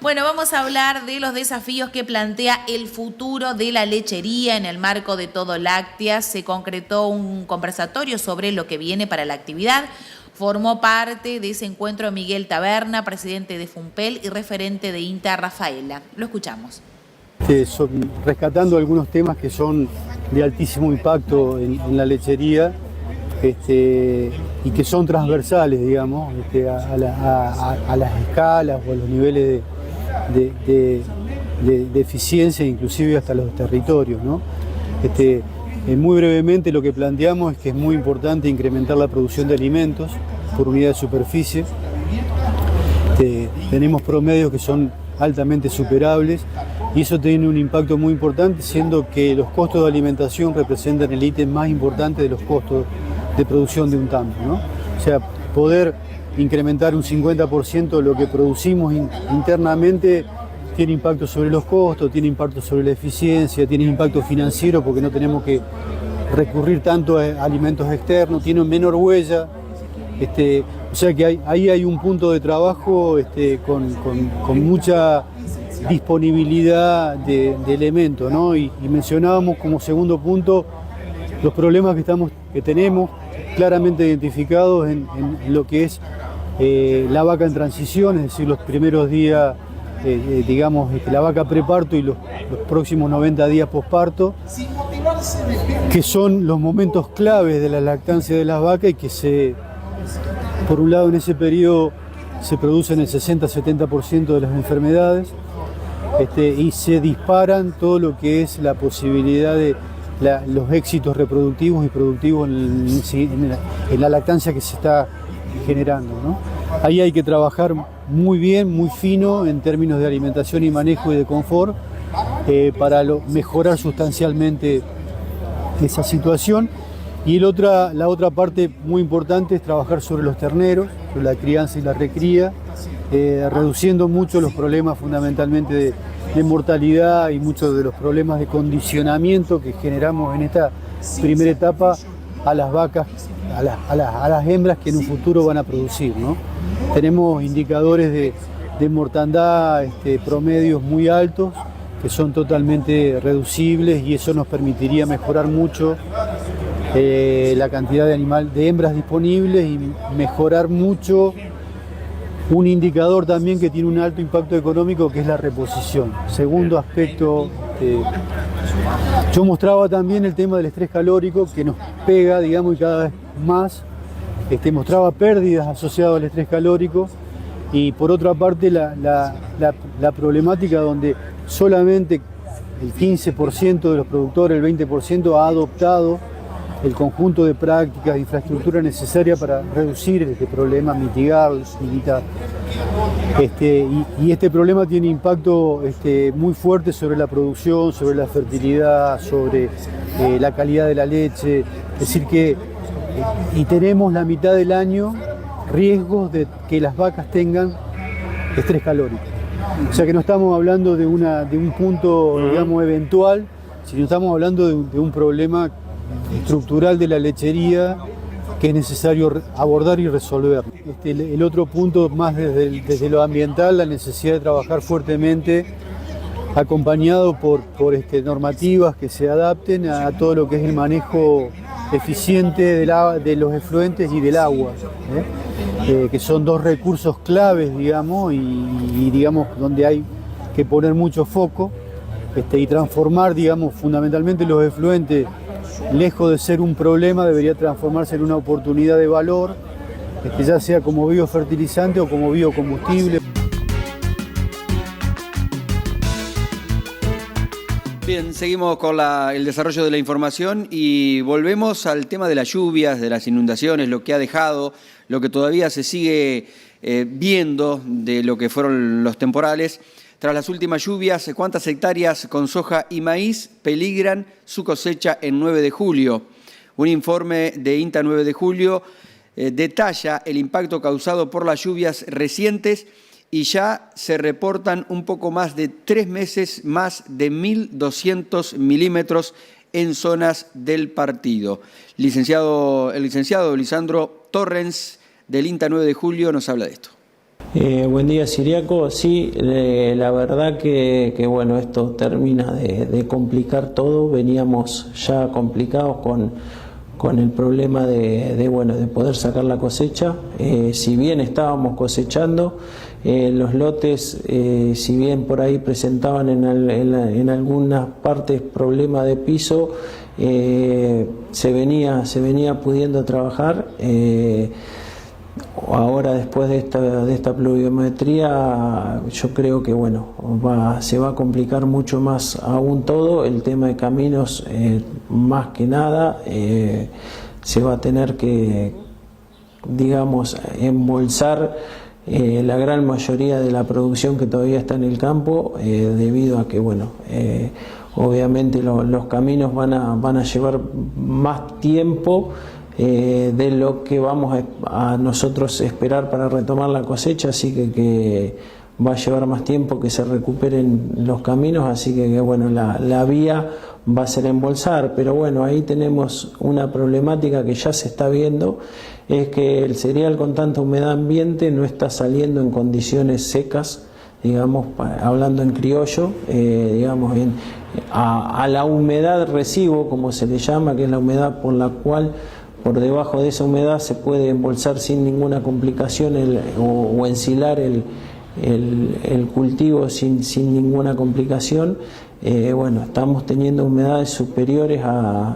Bueno, vamos a hablar de los desafíos que plantea el futuro de la lechería en el marco de Todo Lácteas. Se concretó un conversatorio sobre lo que viene para la actividad. Formó parte de ese encuentro Miguel Taberna, presidente de FUNPEL y referente de INTA, Rafaela. Lo escuchamos. Rescatando algunos temas que son de altísimo impacto en la lechería y que son transversales, digamos, a las escalas o a los niveles de eficiencia, inclusive hasta los territorios, ¿no? Muy brevemente lo que planteamos es que es muy importante incrementar la producción de alimentos por unidad de superficie. Tenemos promedios que son altamente superables y eso tiene un impacto muy importante, siendo que los costos de alimentación representan el ítem más importante de los costos de producción de un tambo, ¿no? O sea, poder incrementar un 50% de lo que producimos internamente tiene impacto sobre los costos, tiene impacto sobre la eficiencia, tiene impacto financiero porque no tenemos que recurrir tanto a alimentos externos, tiene menor huella. O sea que ahí hay un punto de trabajo con mucha disponibilidad de elementos, ¿no? Y mencionábamos como segundo punto los problemas que tenemos claramente identificados en lo que es la vaca en transición, es decir, los primeros días, digamos, la vaca preparto y los próximos 90 días posparto, que son los momentos claves de la lactancia de las vacas y que por un lado en ese periodo se producen el 60-70% de las enfermedades y se disparan todo lo que es la posibilidad de los éxitos reproductivos y productivos en la lactancia que se está generando, ¿no? Ahí hay que trabajar muy bien, muy fino en términos de alimentación y manejo y de confort para mejorar sustancialmente esa situación. Y la otra parte muy importante es trabajar sobre los terneros, sobre la crianza y la recría, reduciendo mucho los problemas fundamentalmente de mortalidad y muchos de los problemas de condicionamiento que generamos en esta primera etapa a las vacas, a las hembras que en un futuro van a producir, ¿no? Tenemos indicadores de mortandad promedios muy altos que son totalmente reducibles y eso nos permitiría mejorar mucho la cantidad de hembras disponibles y mejorar mucho un indicador también que tiene un alto impacto económico, que es la reposición. Segundo aspecto, yo mostraba también el tema del estrés calórico que nos pega, digamos, y cada vez más. Mostraba pérdidas asociadas al estrés calórico y por otra parte la problemática donde solamente el 15% de los productores, el 20% ha adoptado el conjunto de prácticas de infraestructura necesaria para reducir este problema, mitigarlo, limitar. Y este problema tiene impacto muy fuerte sobre la producción, sobre la fertilidad, sobre la calidad de la leche. Es decir que y tenemos la mitad del año riesgos de que las vacas tengan estrés calórico. O sea que no estamos hablando de un punto, digamos, eventual, sino estamos hablando de un problema estructural de la lechería que es necesario abordar y resolver. El otro punto, más desde lo ambiental, la necesidad de trabajar fuertemente acompañado por normativas que se adapten a todo lo que es el manejo eficiente de los efluentes y del agua, que son dos recursos claves, digamos, y digamos donde hay que poner mucho foco y transformar, digamos, fundamentalmente los efluentes, lejos de ser un problema, debería transformarse en una oportunidad de valor, ya sea como biofertilizante o como biocombustible. Bien, seguimos con el desarrollo de la información y volvemos al tema de las lluvias, de las inundaciones, lo que ha dejado, lo que todavía se sigue viendo de lo que fueron los temporales. Tras las últimas lluvias, ¿cuántas hectáreas con soja y maíz peligran su cosecha en 9 de julio? Un informe de INTA 9 de julio detalla el impacto causado por las lluvias recientes y ya se reportan un poco más de 3 meses, más de 1.200 milímetros en zonas del partido. El licenciado Lisandro Torrens, del INTA 9 de julio, nos habla de esto. Buen día, Siriaco. Sí, la verdad que bueno, esto termina de complicar todo. Veníamos ya complicados con el problema de poder sacar la cosecha. Si bien estábamos cosechando, los lotes, si bien por ahí presentaban en algunas partes problemas de piso, se venía pudiendo trabajar. Ahora, después de esta pluviometría, yo creo que bueno, se va a complicar mucho más aún todo. El tema de caminos, más que nada, se va a tener que, digamos, embolsar la gran mayoría de la producción que todavía está en el campo, debido a que bueno, obviamente los caminos van a llevar más tiempo de lo que vamos a nosotros esperar para retomar la cosecha, así que va a llevar más tiempo que se recuperen los caminos, así que bueno, la vía va a ser embolsar, pero bueno, ahí tenemos una problemática que ya se está viendo, es que el cereal con tanta humedad ambiente no está saliendo en condiciones secas, digamos, hablando en criollo, digamos, a la humedad residuo, como se le llama, que es la humedad por la cual por debajo de esa humedad se puede embolsar sin ninguna complicación o ensilar el cultivo sin ninguna complicación. Bueno, estamos teniendo humedades superiores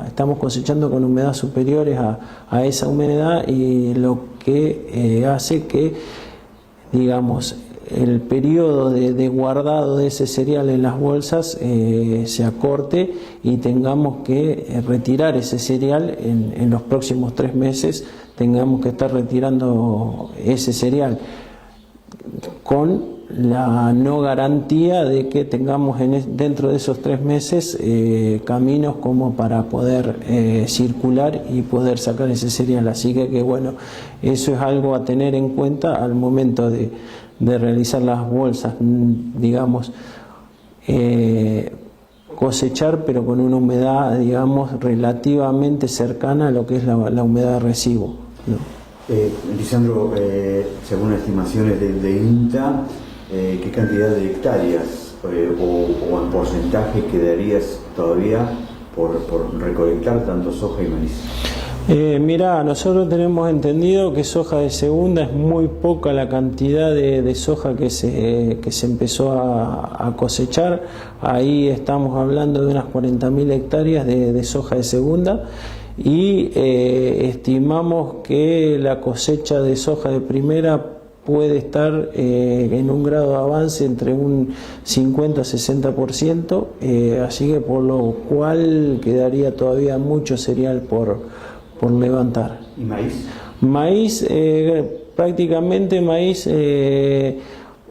estamos cosechando con humedades superiores a esa humedad, y lo que hace que, digamos, el periodo de guardado de ese cereal en las bolsas se acorte y tengamos que retirar ese cereal en los próximos 3 meses, tengamos que estar retirando ese cereal con la no garantía de que tengamos dentro de esos 3 meses caminos como para poder circular y poder sacar ese cereal. Así que bueno, eso es algo a tener en cuenta al momento de realizar las bolsas, digamos, cosechar pero con una humedad, digamos, relativamente cercana a lo que es la humedad de residuo, ¿no? Lisandro, según las estimaciones de INTA, ¿qué cantidad de hectáreas o en porcentaje quedarías todavía por recolectar tanto soja y maíz? Mirá, nosotros tenemos entendido que soja de segunda es muy poca la cantidad de soja que se empezó a cosechar. Ahí estamos hablando de unas 40.000 hectáreas de soja de segunda, y estimamos que la cosecha de soja de primera puede estar en un grado de avance entre un 50-60%, así que por lo cual quedaría todavía mucho cereal por levantar. ¿Y maíz? Maíz, prácticamente maíz,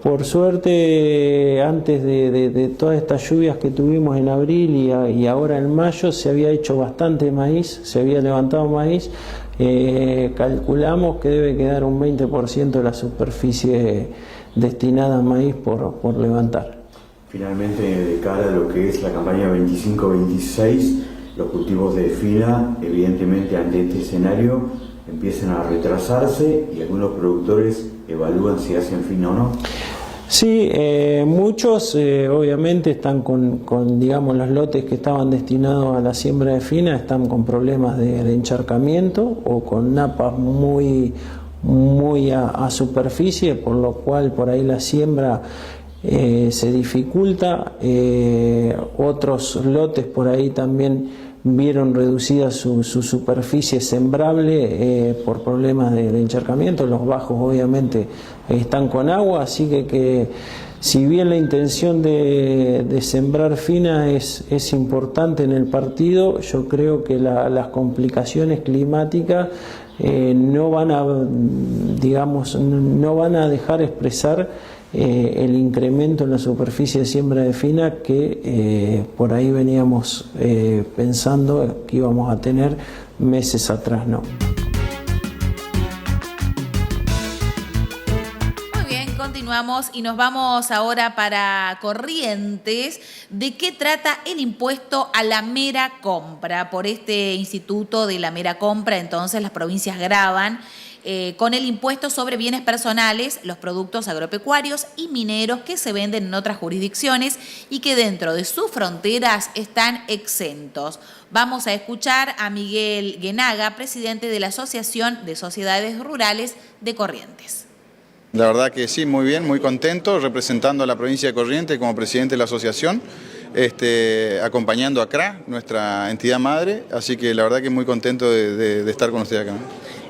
por suerte, antes de todas estas lluvias que tuvimos en abril y ahora en mayo, se había hecho bastante maíz, se había levantado maíz. Calculamos que debe quedar un 20% de la superficie destinada a maíz por levantar. Finalmente, de cara a lo que es la campaña 25-26, los cultivos de fila, evidentemente ante este escenario, empiezan a retrasarse y algunos productores evalúan si hacen fina o no. Sí, muchos obviamente están con digamos, los lotes que estaban destinados a la siembra de fina, están con problemas de encharcamiento o con napas muy a superficie, por lo cual por ahí la siembra se dificulta. Otros lotes por ahí también vieron reducida su superficie sembrable por problemas de encharcamiento. Los bajos obviamente están con agua, así que si bien la intención de sembrar fina es importante en el partido, yo creo que las complicaciones climáticas no van a dejar expresar el incremento en la superficie de siembra de fina que por ahí veníamos pensando que íbamos a tener meses atrás, ¿no? Muy bien, continuamos y nos vamos ahora para Corrientes. ¿De qué trata el impuesto a la mera compra? Por este instituto de la mera compra, entonces las provincias graban con el impuesto sobre bienes personales, los productos agropecuarios y mineros que se venden en otras jurisdicciones y que dentro de sus fronteras están exentos. Vamos a escuchar a Miguel Guenaga, presidente de la Asociación de Sociedades Rurales de Corrientes. La verdad que sí, muy bien, muy contento, representando a la provincia de Corrientes como presidente de la asociación, acompañando a CRA, nuestra entidad madre, así que la verdad que muy contento de estar con ustedes acá.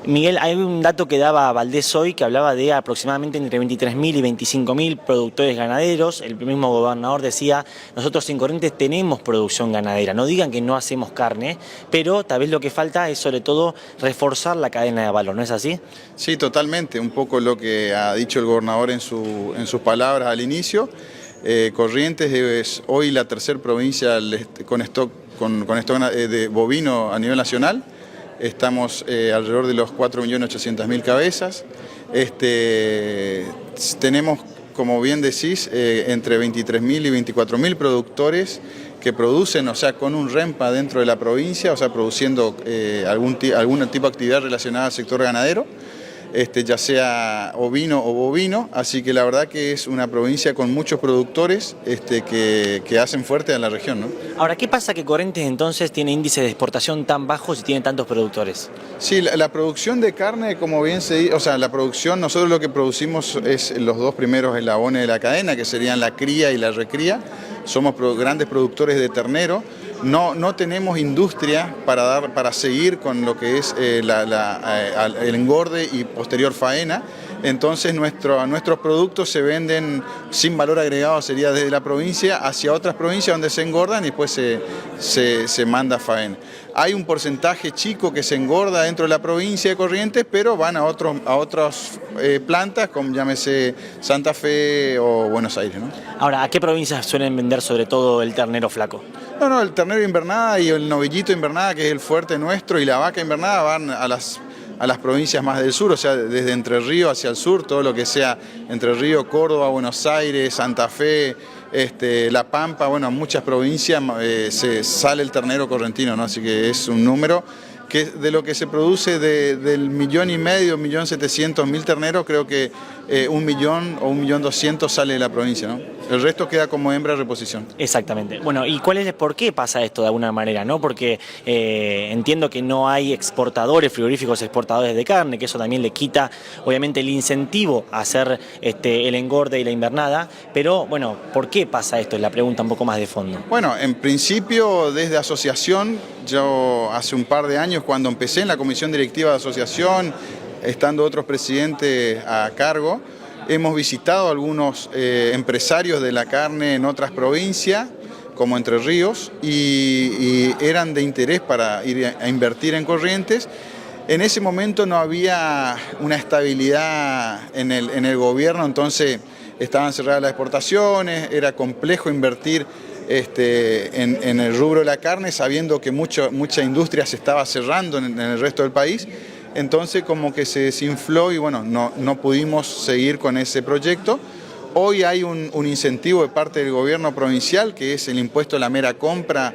Miguel, hay un dato que daba Valdés hoy que hablaba de aproximadamente entre 23.000 y 25.000 productores ganaderos. El mismo gobernador decía, nosotros en Corrientes tenemos producción ganadera. No digan que no hacemos carne, pero tal vez lo que falta es sobre todo reforzar la cadena de valor, ¿no es así? Sí, totalmente, un poco lo que ha dicho el gobernador en sus palabras al inicio. Corrientes es hoy la tercera provincia con stock de bovino a nivel nacional. Estamos alrededor de los 4.800.000 cabezas. Tenemos, como bien decís, entre 23.000 y 24.000 productores que producen, o sea, con un REMPA dentro de la provincia, o sea, produciendo algún tipo de actividad relacionada al sector ganadero, ya sea ovino o bovino, así que la verdad que es una provincia con muchos productores que hacen fuerte a la región, ¿no? Ahora, ¿qué pasa que Corrientes entonces tiene índices de exportación tan bajos y tiene tantos productores? Sí, la producción de carne, como bien se dice, o sea, la producción, nosotros lo que producimos es los dos primeros eslabones de la cadena, que serían la cría y la recría. Somos grandes productores de ternero. No tenemos industria para seguir con lo que es el engorde y posterior faena. Entonces nuestros productos se venden sin valor agregado, sería desde la provincia hacia otras provincias donde se engordan y después se manda a faena. Hay un porcentaje chico que se engorda dentro de la provincia de Corrientes, pero van a otras plantas, como llámese Santa Fe o Buenos Aires, ¿no? Ahora, ¿a qué provincias suelen vender sobre todo el ternero flaco? No, el ternero invernada y el novillito invernada, que es el fuerte nuestro, y la vaca invernada van a las provincias más del sur, o sea, desde Entre Ríos hacia el sur, todo lo que sea Entre Ríos, Córdoba, Buenos Aires, Santa Fe, La Pampa, bueno, en muchas provincias se sale el ternero correntino, ¿no? Así que es un número que de lo que se produce del 1,5 millones, 1.700.000 terneros, creo que 1 millón o 1.200.000 sale de la provincia, ¿no? El resto queda como hembra de reposición. Exactamente. Bueno, ¿y por qué pasa esto de alguna manera, no? Porque entiendo que no hay exportadores, frigoríficos exportadores de carne, que eso también le quita, obviamente, el incentivo a hacer el engorde y la invernada, pero, bueno, ¿por qué pasa esto? Es la pregunta un poco más de fondo. Bueno, en principio, desde asociación, yo hace un par de años, cuando empecé en la comisión directiva de asociación, estando otros presidentes a cargo, hemos visitado algunos empresarios de la carne en otras provincias, como Entre Ríos, y eran de interés para ir a invertir en Corrientes. En ese momento no había una estabilidad en el gobierno, entonces estaban cerradas las exportaciones, era complejo invertir en el rubro de la carne, sabiendo que mucha industria se estaba cerrando en el resto del país. Entonces como que se desinfló y bueno, no pudimos seguir con ese proyecto. Hoy hay un incentivo de parte del gobierno provincial, que es el impuesto a la mera compra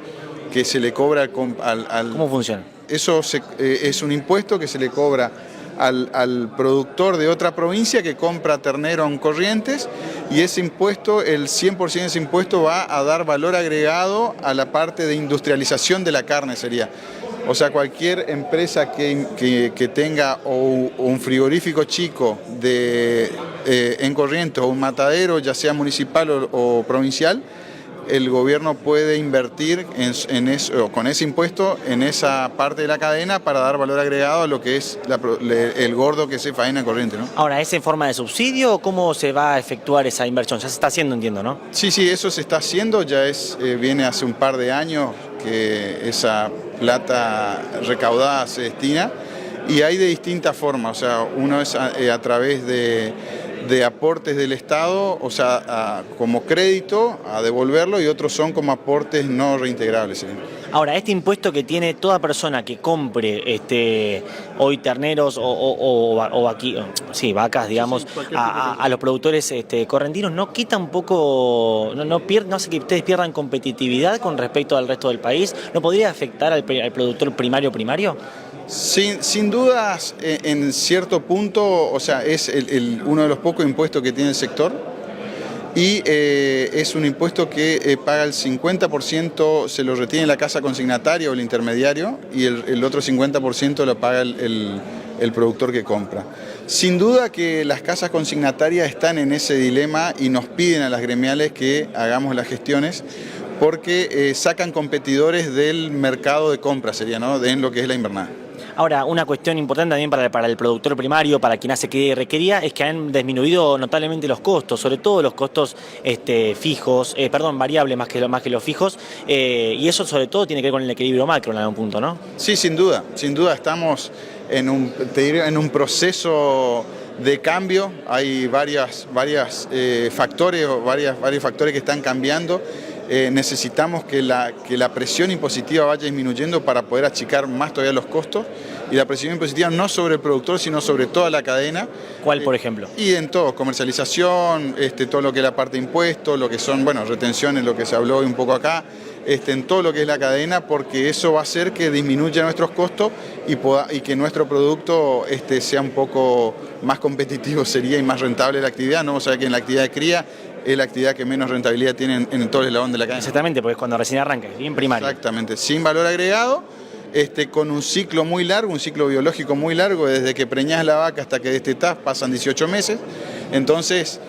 que se le cobra al... ¿Cómo funciona? Eso es un impuesto que se le cobra al productor de otra provincia que compra ternero en Corrientes, y ese impuesto, el 100% de ese impuesto va a dar valor agregado a la parte de industrialización de la carne, sería. O sea, cualquier empresa que tenga o un frigorífico chico en Corrientes o un matadero, ya sea municipal o provincial, el gobierno puede invertir con ese impuesto en esa parte de la cadena para dar valor agregado a lo que es el gordo que se faena en Corrientes, ¿no? Ahora, ¿es en forma de subsidio o cómo se va a efectuar esa inversión? Ya se está haciendo, entiendo, ¿no? Sí, eso se está haciendo, ya viene hace un par de años que esa plata recaudada se destina, y hay de distintas formas, o sea, uno es a través de aportes del Estado, o sea, como crédito a devolverlo, y otros son como aportes no reintegrables, ¿sí? Ahora, este impuesto que tiene toda persona que compre hoy terneros vacas, digamos, a los productores correntinos, ¿no quita un poco, no hace que ustedes pierdan competitividad con respecto al resto del país? ¿No podría afectar al productor primario? Sin dudas, en cierto punto, o sea, es uno de los pocos impuestos que tiene el sector y es un impuesto que paga el 50%, se lo retiene la casa consignataria o el intermediario y el otro 50% lo paga el productor que compra. Sin duda que las casas consignatarias están en ese dilema y nos piden a las gremiales que hagamos las gestiones porque sacan competidores del mercado de compra, sería, ¿no?, en lo que es la invernada. Ahora, una cuestión importante también para el productor primario, para quien hace que requería, es que han disminuido notablemente los costos, sobre todo los costos variables más que los fijos, y eso sobre todo tiene que ver con el equilibrio macro en algún punto, ¿no? Sí, sin duda estamos en un proceso de cambio, hay varios factores que están cambiando. Necesitamos que la presión impositiva vaya disminuyendo para poder achicar más todavía los costos, y la presión impositiva no sobre el productor sino sobre toda la cadena. ¿Cuál, por ejemplo? Y en todo, comercialización, todo lo que es la parte de impuestos, lo que son, retenciones, lo que se habló hoy un poco acá, en todo lo que es la cadena, porque eso va a hacer que disminuya nuestros costos y que nuestro producto sea un poco más competitivo sería y más rentable la actividad, ¿no? O sea que en la actividad de cría es la actividad que menos rentabilidad tiene en todo el eslabón de la cadena. Exactamente, porque es cuando recién arranca, es bien primario. Exactamente, sin valor agregado, con un ciclo muy largo, un ciclo biológico muy largo, desde que preñás la vaca hasta que destetás pasan 18 meses. Entonces,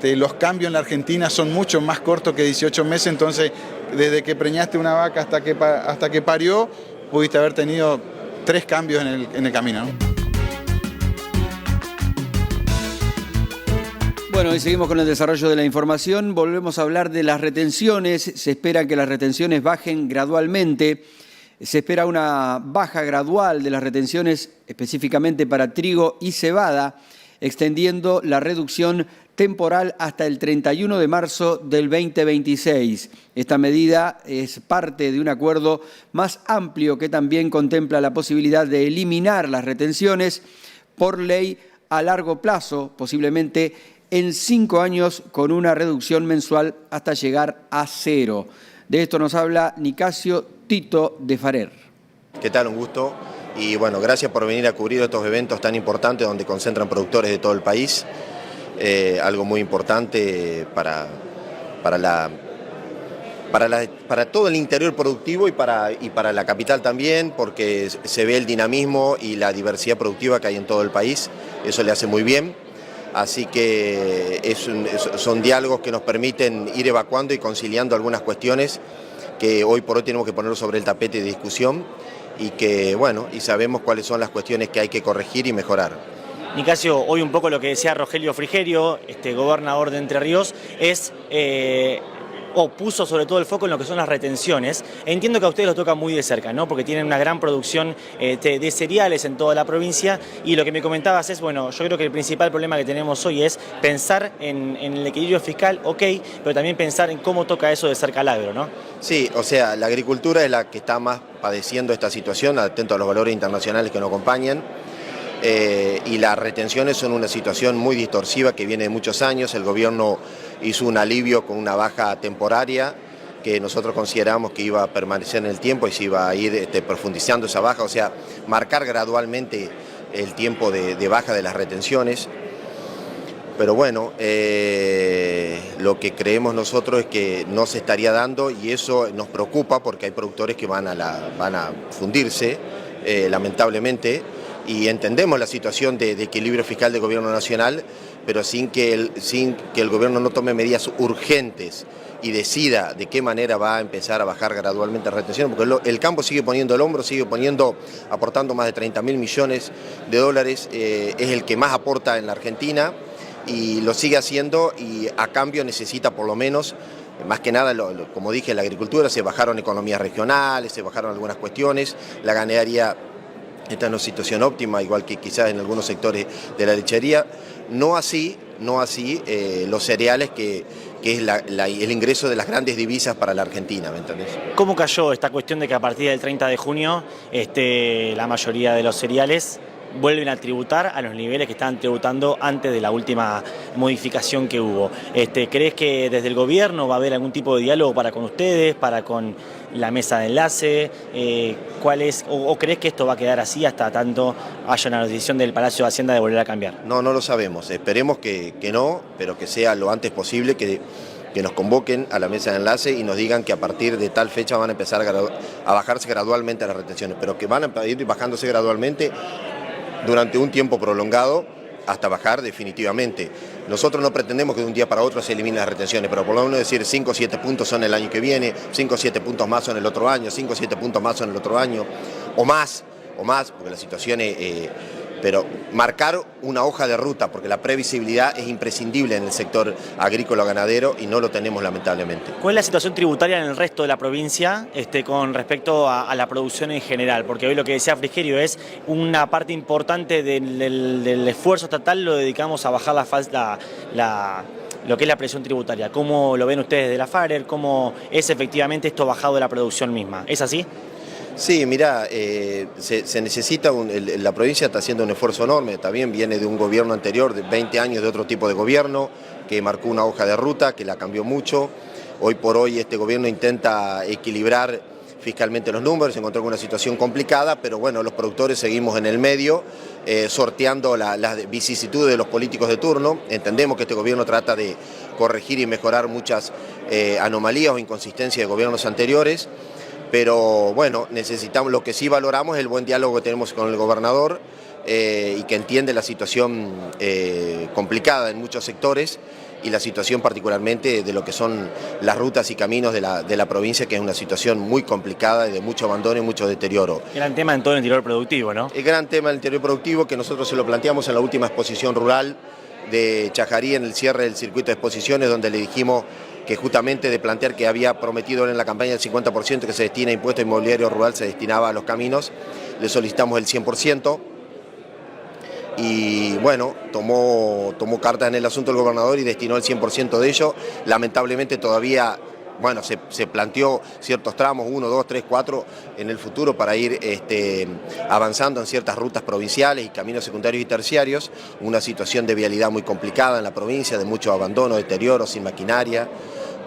los cambios en la Argentina son mucho más cortos que 18 meses, entonces desde que preñaste una vaca hasta que parió, pudiste haber tenido 3 cambios en el camino, ¿no? Bueno, y seguimos con el desarrollo de la información. Volvemos a hablar de las retenciones. Se espera que las retenciones bajen gradualmente. Se espera una baja gradual de las retenciones específicamente para trigo y cebada, extendiendo la reducción temporal hasta el 31 de marzo del 2026. Esta medida es parte de un acuerdo más amplio que también contempla la posibilidad de eliminar las retenciones por ley a largo plazo, posiblemente en 5 años, con una reducción mensual hasta llegar a 0. De esto nos habla Nicasio Tito de Farer. ¿Qué tal? Un gusto. Y bueno, gracias por venir a cubrir estos eventos tan importantes donde concentran productores de todo el país. Algo muy importante para todo el interior productivo y para la capital también, porque se ve el dinamismo y la diversidad productiva que hay en todo el país. Eso le hace muy bien. Así que son diálogos que nos permiten ir evacuando y conciliando algunas cuestiones que hoy por hoy tenemos que poner sobre el tapete de discusión y y sabemos cuáles son las cuestiones que hay que corregir y mejorar. Nicasio, hoy un poco lo que decía Rogelio Frigerio, gobernador de Entre Ríos, es puso sobre todo el foco en lo que son las retenciones. Entiendo que a ustedes lo toca muy de cerca, ¿no? Porque tienen una gran producción de cereales en toda la provincia, y lo que me comentabas es, yo creo que el principal problema que tenemos hoy es pensar en el equilibrio fiscal, pero también pensar en cómo toca eso de cerca al agro, ¿no? Sí, o sea, la agricultura es la que está más padeciendo esta situación, atento a los valores internacionales que nos acompañan. Y las retenciones son una situación muy distorsiva que viene de muchos años. El gobierno hizo un alivio con una baja temporaria que nosotros consideramos que iba a permanecer en el tiempo y se iba a ir profundizando esa baja, o sea, marcar gradualmente el tiempo de baja de las retenciones. Pero lo que creemos nosotros es que no se estaría dando, y eso nos preocupa porque hay productores que van a fundirse, lamentablemente. Y entendemos la situación de equilibrio fiscal del gobierno nacional, pero sin que el gobierno no tome medidas urgentes y decida de qué manera va a empezar a bajar gradualmente la retención, porque el campo sigue poniendo el hombro, aportando más de 30.000 millones de dólares, es el que más aporta en la Argentina y lo sigue haciendo, y a cambio necesita por lo menos, más que nada, como dije, en la agricultura se bajaron economías regionales, se bajaron algunas cuestiones, la ganadería está en una situación óptima, igual que quizás en algunos sectores de la lechería, no así los cereales, que es el ingreso de las grandes divisas para la Argentina, ¿me entendés? ¿Cómo cayó esta cuestión de que a partir del 30 de junio la mayoría de los cereales vuelven a tributar a los niveles que estaban tributando antes de la última modificación que hubo. ¿Crees que desde el gobierno va a haber algún tipo de diálogo para con ustedes, para con la mesa de enlace? ¿O crees que esto va a quedar así hasta tanto haya una decisión del Palacio de Hacienda de volver a cambiar? No lo sabemos. Esperemos que no, pero que sea lo antes posible, que nos convoquen a la mesa de enlace y nos digan que a partir de tal fecha van a empezar a bajarse gradualmente las retenciones, pero que van a ir bajándose gradualmente durante un tiempo prolongado hasta bajar definitivamente. Nosotros no pretendemos que de un día para otro se eliminen las retenciones, pero por lo menos decir 5 o 7 puntos son el año que viene, 5 o 7 puntos más son el otro año, 5 o 7 puntos más son el otro año, o más, porque la situación es... pero marcar una hoja de ruta, porque la previsibilidad es imprescindible en el sector agrícola-ganadero y no lo tenemos lamentablemente. ¿Cuál es la situación tributaria en el resto de la provincia con respecto a la producción en general? Porque hoy lo que decía Frigerio es una parte importante del esfuerzo estatal lo dedicamos a bajar lo que es la presión tributaria. ¿Cómo lo ven ustedes de la FARER? ¿Cómo es efectivamente esto bajado de la producción misma? ¿Es así? Sí, mirá, se necesita, la provincia está haciendo un esfuerzo enorme, también viene de un gobierno anterior, de 20 años de otro tipo de gobierno, que marcó una hoja de ruta, que la cambió mucho. Hoy por hoy este gobierno intenta equilibrar fiscalmente los números, se encontró con una situación complicada, pero bueno, los productores seguimos en el medio, sorteando las vicisitudes de los políticos de turno. Entendemos que este gobierno trata de corregir y mejorar muchas anomalías o inconsistencias de gobiernos anteriores. Pero bueno, necesitamos, lo que sí valoramos es el buen diálogo que tenemos con el gobernador y que entiende la situación complicada en muchos sectores y la situación particularmente de lo que son las rutas y caminos de la provincia, que es una situación muy complicada y de mucho abandono y mucho deterioro. Gran tema en todo el interior productivo, ¿no? El gran tema del interior productivo que nosotros se lo planteamos en la última exposición rural de Chajarí, en el cierre del circuito de exposiciones, donde le dijimos que justamente de plantear que había prometido en la campaña el 50% que se destina a impuesto inmobiliario rural se destinaba a los caminos, le solicitamos el 100%. Y bueno, tomó cartas en el asunto el gobernador y destinó el 100% de ello. Lamentablemente todavía, bueno, se planteó ciertos tramos, 1, 2, 3, 4 en el futuro para ir avanzando en ciertas rutas provinciales y caminos secundarios y terciarios. Una situación de vialidad muy complicada en la provincia, de mucho abandono, deterioro, sin maquinaria.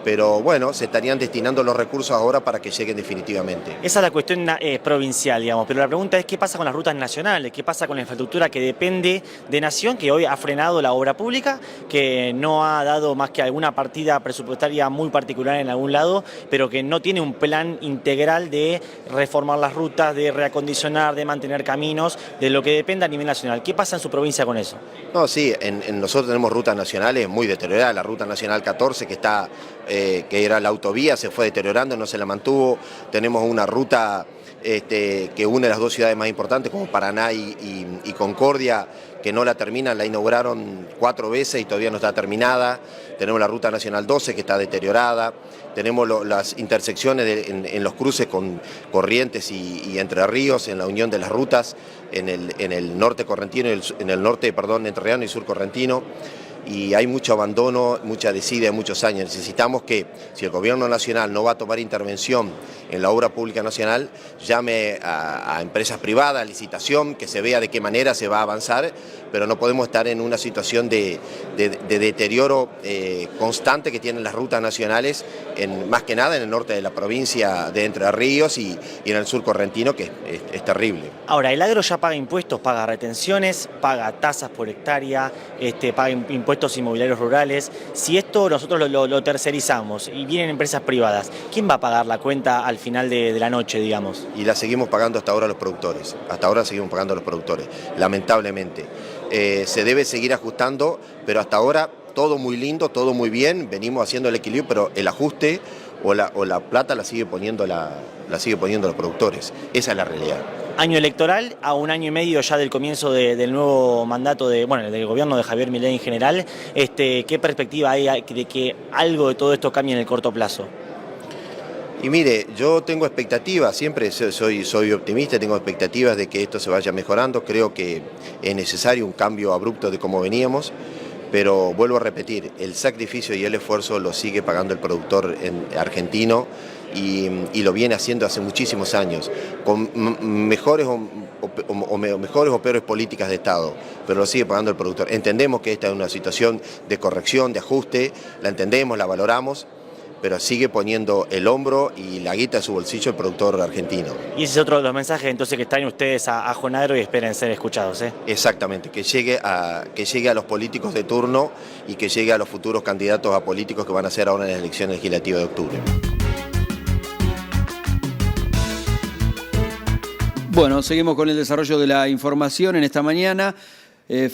Pero bueno, se estarían destinando los recursos ahora para que lleguen definitivamente. Esa es la cuestión provincial, digamos, pero la pregunta es qué pasa con las rutas nacionales, qué pasa con la infraestructura que depende de Nación, que hoy ha frenado la obra pública, que no ha dado más que alguna partida presupuestaria muy particular en algún lado, pero que no tiene un plan integral de reformar las rutas, de reacondicionar, de mantener caminos, de lo que depende a nivel nacional. ¿Qué pasa en su provincia con eso? No, sí, nosotros tenemos rutas nacionales muy deterioradas, la ruta nacional 14 que está... que era la autovía, se fue deteriorando, no se la mantuvo. Tenemos una ruta que une las dos ciudades más importantes como Paraná y Concordia, que no la terminan, la inauguraron 4 veces y todavía no está terminada. Tenemos la ruta nacional 12 que está deteriorada. Tenemos las intersecciones en los cruces con Corrientes y Entre Ríos, en la unión de las rutas en el norte correntino, en el norte, perdón, entrerriano y sur correntino. Y hay mucho abandono, mucha desidia de muchos años. Necesitamos que, si el gobierno nacional no va a tomar intervención en la obra pública nacional, llame a empresas privadas, a licitación, que se vea de qué manera se va a avanzar, pero no podemos estar en una situación de deterioro constante que tienen las rutas nacionales, más que nada en el norte de la provincia de Entre Ríos y en el sur correntino, que es terrible. Ahora, el agro ya paga impuestos, paga retenciones, paga tasas por hectárea, paga impuestos inmobiliarios rurales. Si esto nosotros lo tercerizamos y vienen empresas privadas, ¿quién va a pagar la cuenta al final de la noche, digamos? Y la seguimos pagando hasta ahora los productores. Hasta ahora seguimos pagando los productores, lamentablemente. Se debe seguir ajustando, pero hasta ahora todo muy lindo, todo muy bien, venimos haciendo el equilibrio, pero el ajuste o la plata la sigue poniendo los productores. Esa es la realidad. Año electoral, a 1 año y medio ya del comienzo del nuevo mandato del gobierno de Javier Milei en general, ¿qué perspectiva hay de que algo de todo esto cambie en el corto plazo? Y mire, yo tengo expectativas, siempre soy optimista, tengo expectativas de que esto se vaya mejorando. Creo que es necesario un cambio abrupto de cómo veníamos, pero vuelvo a repetir, el sacrificio y el esfuerzo lo sigue pagando el productor argentino y lo viene haciendo hace muchísimos años, con mejores o peores políticas de Estado, pero lo sigue pagando el productor. Entendemos que esta es una situación de corrección, de ajuste, la entendemos, la valoramos, pero sigue poniendo el hombro y la guita de su bolsillo el productor argentino. Y ese es otro de los mensajes entonces que traen ustedes a Juan Agro y esperen ser escuchados, ¿eh? Exactamente, que llegue a los políticos de turno y que llegue a los futuros candidatos a políticos que van a ser ahora en las elecciones legislativas de octubre. Bueno, seguimos con el desarrollo de la información en esta mañana.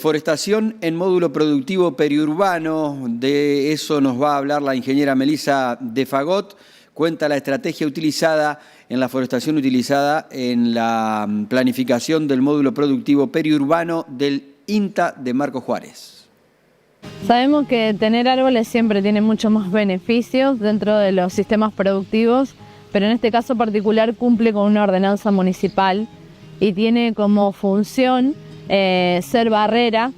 Forestación en módulo productivo periurbano, de eso nos va a hablar la ingeniera Melissa de Fagot. Cuenta la estrategia utilizada en la forestación utilizada en la planificación del módulo productivo periurbano del INTA de Marcos Juárez. Sabemos que tener árboles siempre tiene muchos más beneficios dentro de los sistemas productivos, pero en este caso particular cumple con una ordenanza municipal y tiene como función ser barrera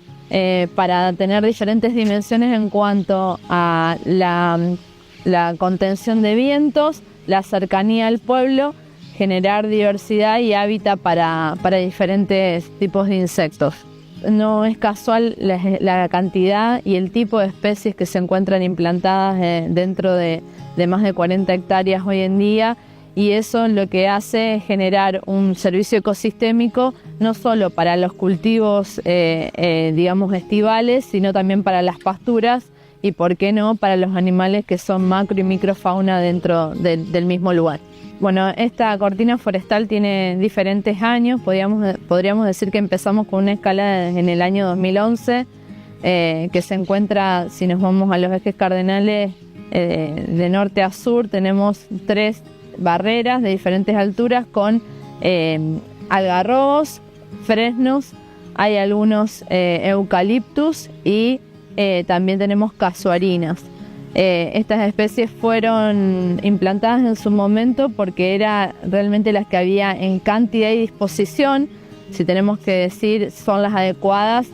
para tener diferentes dimensiones en cuanto a la contención de vientos, la cercanía al pueblo, generar diversidad y hábitat para diferentes tipos de insectos. No es casual la cantidad y el tipo de especies que se encuentran implantadas dentro de más de 40 hectáreas hoy en día, y eso lo que hace es generar un servicio ecosistémico no solo para los cultivos digamos estivales, sino también para las pasturas y, por qué no, para los animales que son macro y microfauna dentro del mismo lugar. Bueno, esta cortina forestal tiene diferentes años, podríamos decir que empezamos con una escala en el año 2011, que se encuentra, si nos vamos a los ejes cardenales de norte a sur, tenemos 3 barreras de diferentes alturas con algarrobos, fresnos, hay algunos eucaliptus y también tenemos casuarinas. Estas especies fueron implantadas en su momento porque eran realmente las que había en cantidad y disposición. Si tenemos que decir son las adecuadas,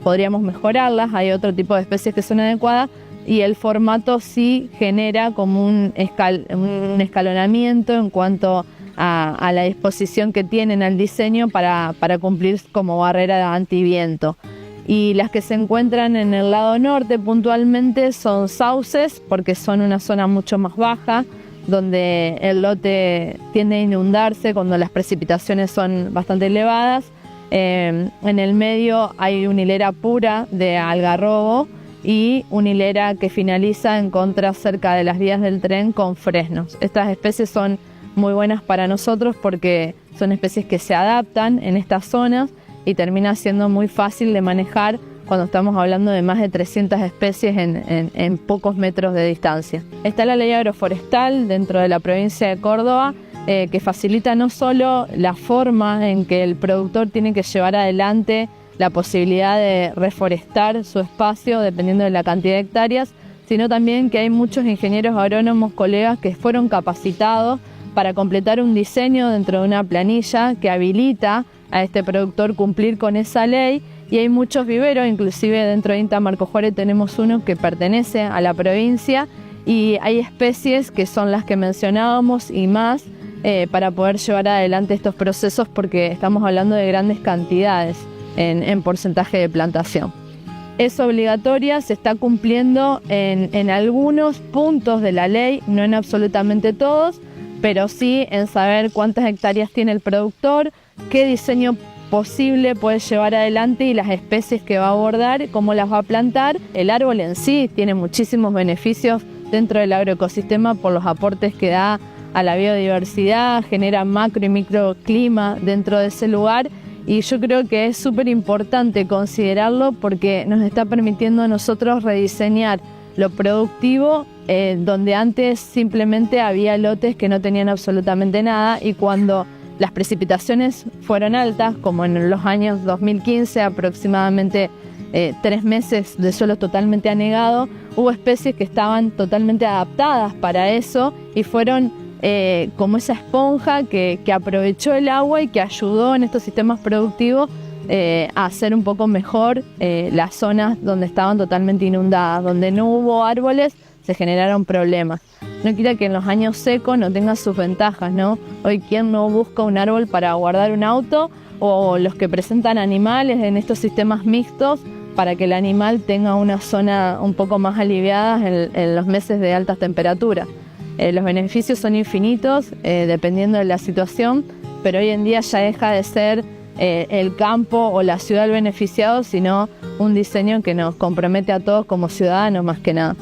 podríamos mejorarlas. Hay otro tipo de especies que son adecuadas, y el formato sí genera como un escalonamiento en cuanto a la disposición que tienen al diseño para cumplir como barrera antiviento. Y las que se encuentran en el lado norte puntualmente son sauces, porque son una zona mucho más baja, donde el lote tiende a inundarse cuando las precipitaciones son bastante elevadas. En el medio hay una hilera pura de algarrobo y una hilera que finaliza en contra cerca de las vías del tren con fresnos. Estas especies son muy buenas para nosotros porque son especies que se adaptan en estas zonas y termina siendo muy fácil de manejar cuando estamos hablando de más de 300 especies en pocos metros de distancia. Está la ley agroforestal dentro de la provincia de Córdoba, que facilita no solo la forma en que el productor tiene que llevar adelante la posibilidad de reforestar su espacio dependiendo de la cantidad de hectáreas, sino también que hay muchos ingenieros agrónomos, colegas, que fueron capacitados para completar un diseño dentro de una planilla que habilita a este productor cumplir con esa ley, y hay muchos viveros, inclusive dentro de INTA Marcos Juárez tenemos uno que pertenece a la provincia, y hay especies que son las que mencionábamos y más para poder llevar adelante estos procesos, porque estamos hablando de grandes cantidades en porcentaje de plantación. Es obligatoria, se está cumpliendo en algunos puntos de la ley, no en absolutamente todos, pero sí en saber cuántas hectáreas tiene el productor, qué diseño posible puede llevar adelante y las especies que va a abordar, cómo las va a plantar. El árbol en sí tiene muchísimos beneficios dentro del agroecosistema por los aportes que da a la biodiversidad, genera macro y microclima dentro de ese lugar, y yo creo que es súper importante considerarlo porque nos está permitiendo a nosotros rediseñar lo productivo, donde antes simplemente había lotes que no tenían absolutamente nada, y cuando las precipitaciones fueron altas, como en los años 2015, aproximadamente 3 meses de suelo totalmente anegado, hubo especies que estaban totalmente adaptadas para eso y fueron como esa esponja que aprovechó el agua y que ayudó en estos sistemas productivos a hacer un poco mejor las zonas donde estaban totalmente inundadas, donde no hubo árboles, se generaron problemas. No quita que en los años secos no tenga sus ventajas, ¿no? Hoy, ¿quién no busca un árbol para guardar un auto? O los que presentan animales en estos sistemas mixtos para que el animal tenga una zona un poco más aliviada en los meses de altas temperaturas. Los beneficios son infinitos dependiendo de la situación, pero hoy en día ya deja de ser el campo o la ciudad el beneficiado, sino un diseño que nos compromete a todos como ciudadanos más que nada.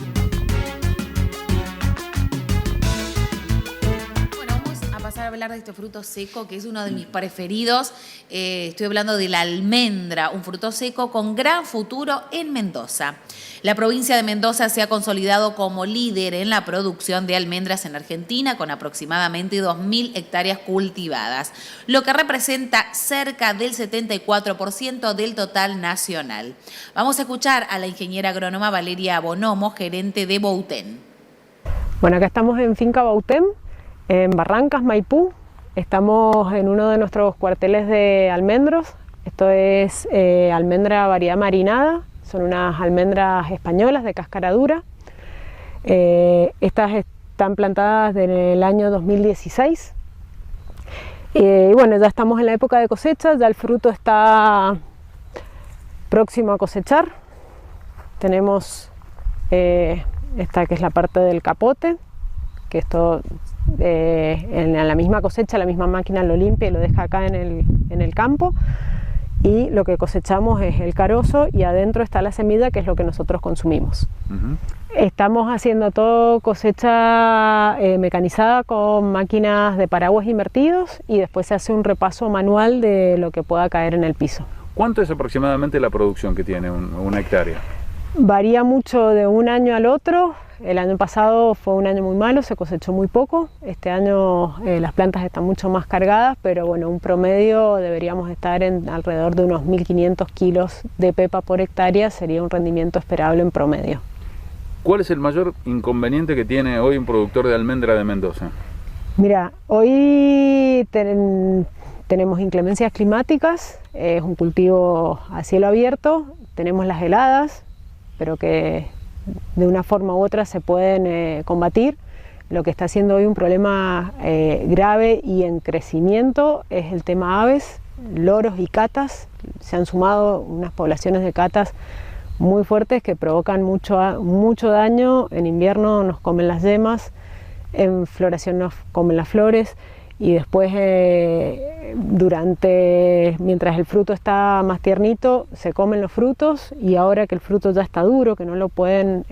A hablar de este fruto seco que es uno de mis preferidos. Estoy hablando de la almendra, un fruto seco con gran futuro en Mendoza. La provincia de Mendoza se ha consolidado como líder en la producción de almendras en Argentina, con aproximadamente 2.000 hectáreas cultivadas, lo que representa cerca del 74% del total nacional. Vamos a escuchar a la ingeniera agrónoma Valeria Bonomo, gerente de Boutén. Bueno, acá estamos en Finca Boutén, en Barrancas, Maipú. Estamos en uno de nuestros cuarteles de almendros. Esto es almendra variedad marinada, son unas almendras españolas de cáscara dura. Estas están plantadas desde el año 2016. Y bueno, ya estamos en la época de cosecha, ya el fruto está próximo a cosechar. Tenemos esta que es la parte del capote, que esto en la misma cosecha, la misma máquina lo limpia y lo deja acá en el campo, y lo que cosechamos es el carozo y adentro está la semilla, que es lo que nosotros consumimos. Estamos haciendo todo cosecha mecanizada con máquinas de paraguas invertidos, y después se hace un repaso manual de lo que pueda caer en el piso. ¿Cuánto es aproximadamente la producción que tiene una hectárea? Varía mucho de un año al otro. El año pasado fue un año muy malo, se cosechó muy poco. Este año las plantas están mucho más cargadas, pero bueno, un promedio deberíamos estar en alrededor de unos 1.500 kilos de pepa por hectárea, sería un rendimiento esperable en promedio. ¿Cuál es el mayor inconveniente que tiene hoy un productor de almendra de Mendoza? Mira, hoy tenemos inclemencias climáticas, es un cultivo a cielo abierto, tenemos las heladas, pero que de una forma u otra se pueden combatir. Lo que está siendo hoy un problema grave y en crecimiento es el tema aves, loros y catas. Se han sumado unas poblaciones de catas muy fuertes que provocan mucho daño. En invierno nos comen las yemas, en floración nos comen las flores, y después mientras el fruto está más tiernito se comen los frutos, y ahora que el fruto ya está duro, que no lo pueden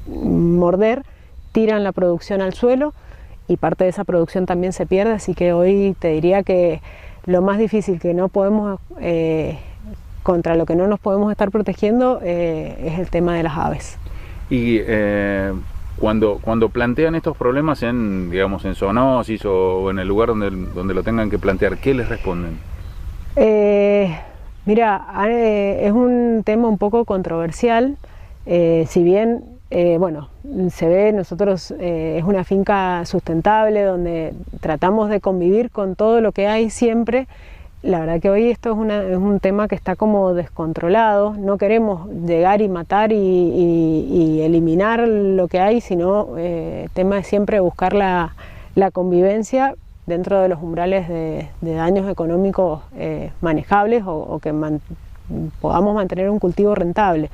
morder, tiran la producción al suelo y parte de esa producción también se pierde. Así que hoy te diría que lo más difícil que no podemos, contra lo que no nos podemos estar protegiendo, es el tema de las aves. Y cuando plantean estos problemas en zoonosis o en el lugar donde lo tengan que plantear, ¿qué les responden? Mira, es un tema un poco controversial. Si bien, se ve, nosotros es una finca sustentable donde tratamos de convivir con todo lo que hay siempre. La verdad que hoy esto es un tema que está como descontrolado. No queremos llegar y matar y eliminar lo que hay, sino el tema es siempre buscar la convivencia dentro de los umbrales de daños económicos manejables o que podamos mantener un cultivo rentable.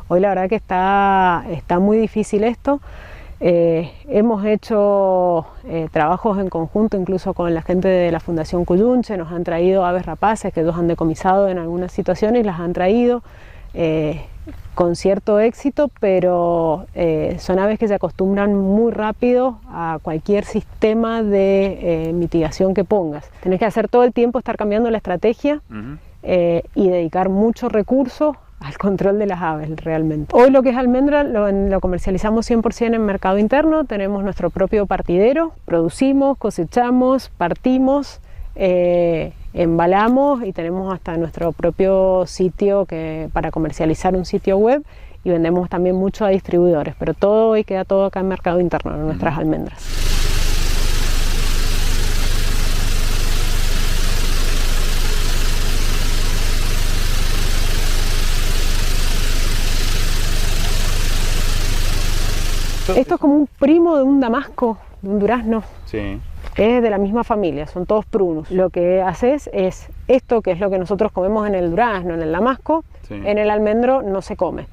Hoy la verdad que está muy difícil esto. Hemos hecho trabajos en conjunto incluso con la gente de la Fundación Cuyunche, nos han traído aves rapaces que ellos han decomisado en algunas situaciones, las han traído con cierto éxito, pero son aves que se acostumbran muy rápido a cualquier sistema de mitigación que pongas. Tenés que hacer todo el tiempo, estar cambiando la estrategia y dedicar muchos recursos al control de las aves realmente. Hoy lo que es almendra lo comercializamos 100% en mercado interno, tenemos nuestro propio partidero, producimos, cosechamos, partimos, embalamos y tenemos hasta nuestro propio sitio para comercializar, un sitio web, y vendemos también mucho a distribuidores, pero todo hoy queda todo acá en mercado interno, en nuestras almendras. Esto es como un primo de un damasco, de un durazno. Sí. Es de la misma familia, son todos prunos. Lo que haces es esto, que es lo que nosotros comemos en el durazno, en el damasco, Sí. en el almendro no se come.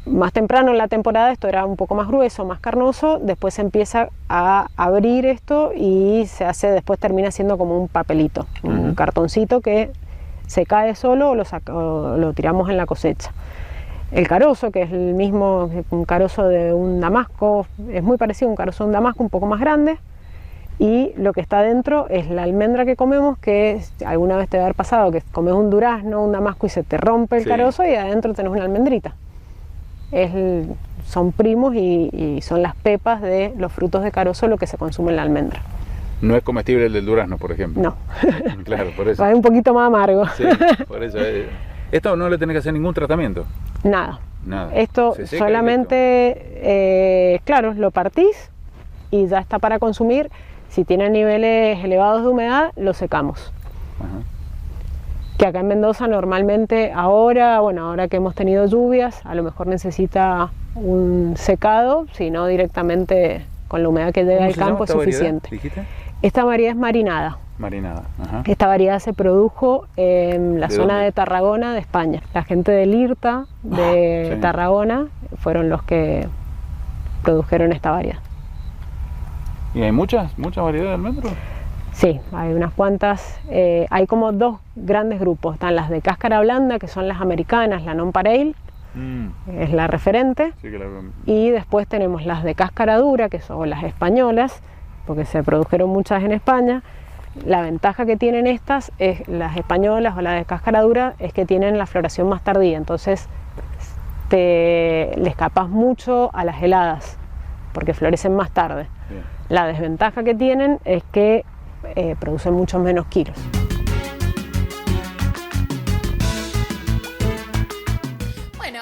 Más temprano en la temporada esto era un poco más grueso, más carnoso, después se empieza a abrir esto y se hace, después termina siendo como un papelito, un cartoncito que se cae solo o lo tiramos en la cosecha. El carozo, que es el mismo, un carozo de un damasco, es muy parecido a un carozo de un damasco, un poco más grande, y lo que está dentro es la almendra que comemos, que alguna vez te debe haber pasado que comes un durazno, un damasco y se te rompe el carozo y adentro tenés una almendrita. Son primos y son las pepas de los frutos de carozo lo que se consume en la almendra. No es comestible el del durazno, por ejemplo. No. Claro, por eso. Es un poquito más amargo. Sí, por eso. Esto no le tenés que hacer ningún tratamiento. Nada. Nada. Esto Se seca solamente, claro, lo partís y ya está para consumir. Si tiene niveles elevados de humedad, lo secamos. Ajá. Que acá en Mendoza normalmente ahora que hemos tenido lluvias, a lo mejor necesita un secado, si no directamente con la humedad que llega al campo es suficiente. ¿Dijiste? Esta variedad es marinada. Marinada. Ajá. Esta variedad se produjo en la ¿De zona dónde? de Tarragona, de España. La gente del IRTA de sí. Tarragona fueron los que produjeron esta variedad. ¿Y hay mucha variedad de almendros? Sí, hay unas cuantas. Hay como dos grandes grupos. Están las de cáscara blanda, que son las americanas, la Nonpareil, es la referente. Sí, que Y después tenemos las de cáscara dura, que son las españolas, porque se produjeron muchas en España. La ventaja que tienen estas, las españolas o las de cáscara dura, es que tienen la floración más tardía, entonces le escapas mucho a las heladas, porque florecen más tarde. Bien. La desventaja que tienen es que producen muchos menos kilos. Bueno,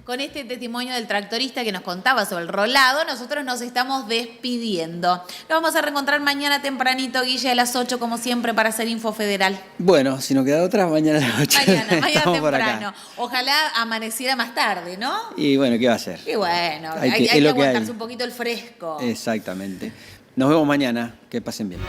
con este testimonio del tractorista que nos contaba sobre el rolado, nosotros nos estamos despidiendo. Nos vamos a reencontrar mañana tempranito, Guille, a las 8, como siempre, para hacer Info Federal. Bueno, si nos queda otra, mañana a las 8. Mañana Estamos por acá. temprano. Ojalá amaneciera más tarde, ¿no? Y bueno, ¿qué va a hacer? Y bueno, Hay hay es que lo que aguantarse hay. un poquito el fresco. Exactamente. Nos vemos mañana. Que pasen bien.